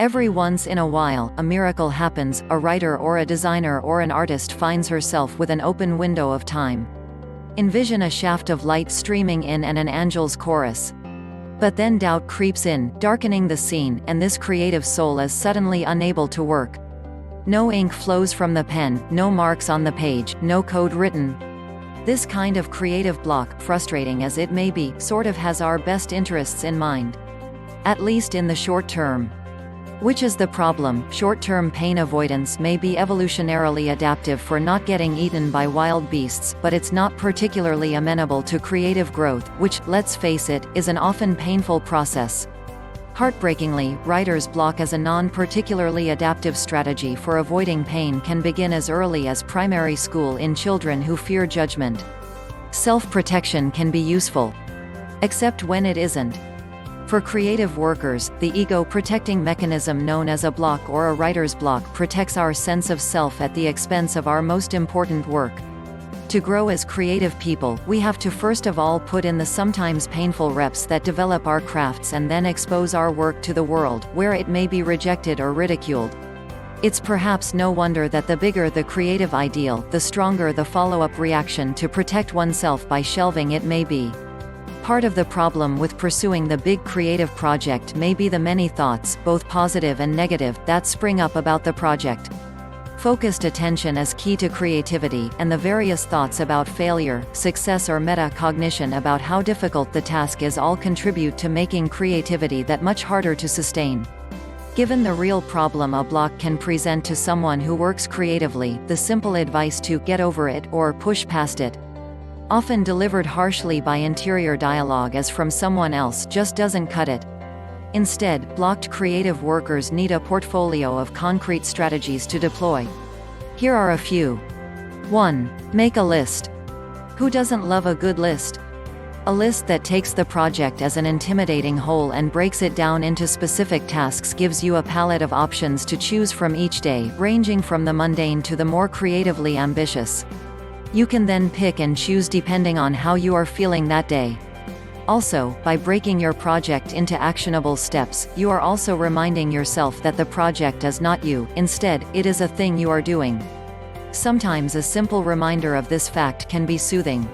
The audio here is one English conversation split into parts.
Every once in a while, a miracle happens, a writer or a designer or an artist finds herself with an open window of time. Envision a shaft of light streaming in and an angel's chorus. But then doubt creeps in, darkening the scene, and this creative soul is suddenly unable to work. No ink flows from the pen, no marks on the page, no code written. This kind of creative block, frustrating as it may be, sort of has our best interests in mind. At least in the short term. Which is the problem? Short-term pain avoidance may be evolutionarily adaptive for not getting eaten by wild beasts, but it's not particularly amenable to creative growth, which, let's face it, is an often painful process. Heartbreakingly, writer's block as a non-particularly adaptive strategy for avoiding pain can begin as early as primary school in children who fear judgment. Self-protection can be useful. Except when it isn't. For creative workers, the ego-protecting mechanism known as a block or a writer's block protects our sense of self at the expense of our most important work. To grow as creative people, we have to first of all put in the sometimes painful reps that develop our crafts and then expose our work to the world, where it may be rejected or ridiculed. It's perhaps no wonder that the bigger the creative ideal, the stronger the follow-up reaction to protect oneself by shelving it may be. Part of the problem with pursuing the big creative project may be the many thoughts, both positive and negative, that spring up about the project. Focused attention is key to creativity, and the various thoughts about failure, success or metacognition about how difficult the task is all contribute to making creativity that much harder to sustain. Given the real problem a block can present to someone who works creatively, the simple advice to get over it or push past it, often delivered harshly by interior dialogue as from someone else, just doesn't cut it. Instead, blocked creative workers need a portfolio of concrete strategies to deploy. Here are a few. 1. Make a list. Who doesn't love a good list? A list that takes the project as an intimidating whole and breaks it down into specific tasks gives you a palette of options to choose from each day, ranging from the mundane to the more creatively ambitious. You can then pick and choose depending on how you are feeling that day. Also, by breaking your project into actionable steps, you are also reminding yourself that the project is not you, instead, it is a thing you are doing. Sometimes a simple reminder of this fact can be soothing.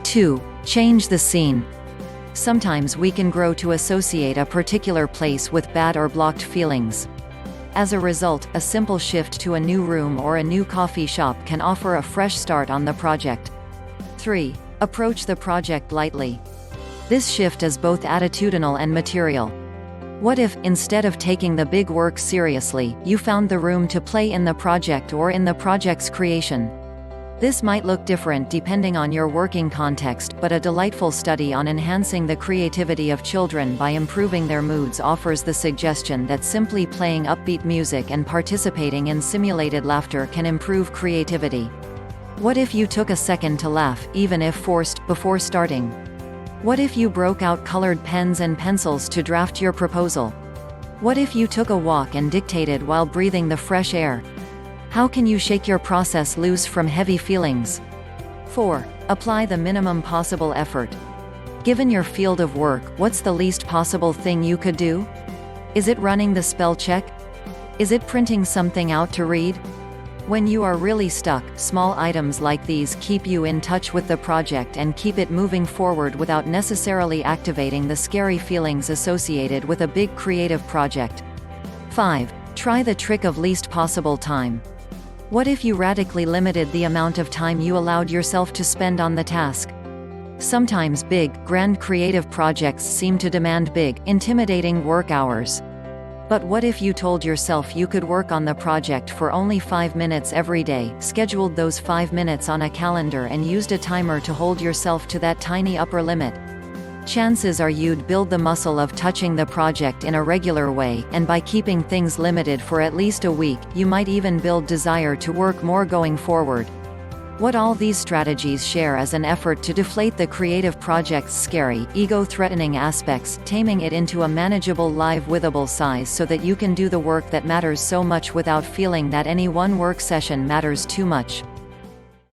2. Change the scene. Sometimes we can grow to associate a particular place with bad or blocked feelings. As a result, a simple shift to a new room or a new coffee shop can offer a fresh start on the project. 3. Approach the project lightly. This shift is both attitudinal and material. What if, instead of taking the big work seriously, you found the room to play in the project or in the project's creation? This might look different depending on your working context, but a delightful study on enhancing the creativity of children by improving their moods offers the suggestion that simply playing upbeat music and participating in simulated laughter can improve creativity. What if you took a second to laugh, even if forced, before starting? What if you broke out colored pens and pencils to draft your proposal? What if you took a walk and dictated while breathing the fresh air? How can you shake your process loose from heavy feelings? 4. Apply the minimum possible effort. Given your field of work, what's the least possible thing you could do? Is it running the spell check? Is it printing something out to read? When you are really stuck, small items like these keep you in touch with the project and keep it moving forward without necessarily activating the scary feelings associated with a big creative project. 5. Try the trick of least possible time. What if you radically limited the amount of time you allowed yourself to spend on the task? Sometimes big, grand creative projects seem to demand big, intimidating work hours. But what if you told yourself you could work on the project for only 5 minutes every day, scheduled those 5 minutes on a calendar and used a timer to hold yourself to that tiny upper limit? Chances are you'd build the muscle of touching the project in a regular way, and by keeping things limited for at least a week, you might even build desire to work more going forward. What all these strategies share is an effort to deflate the creative project's scary, ego-threatening aspects, taming it into a manageable live-withable size so that you can do the work that matters so much without feeling that any one work session matters too much.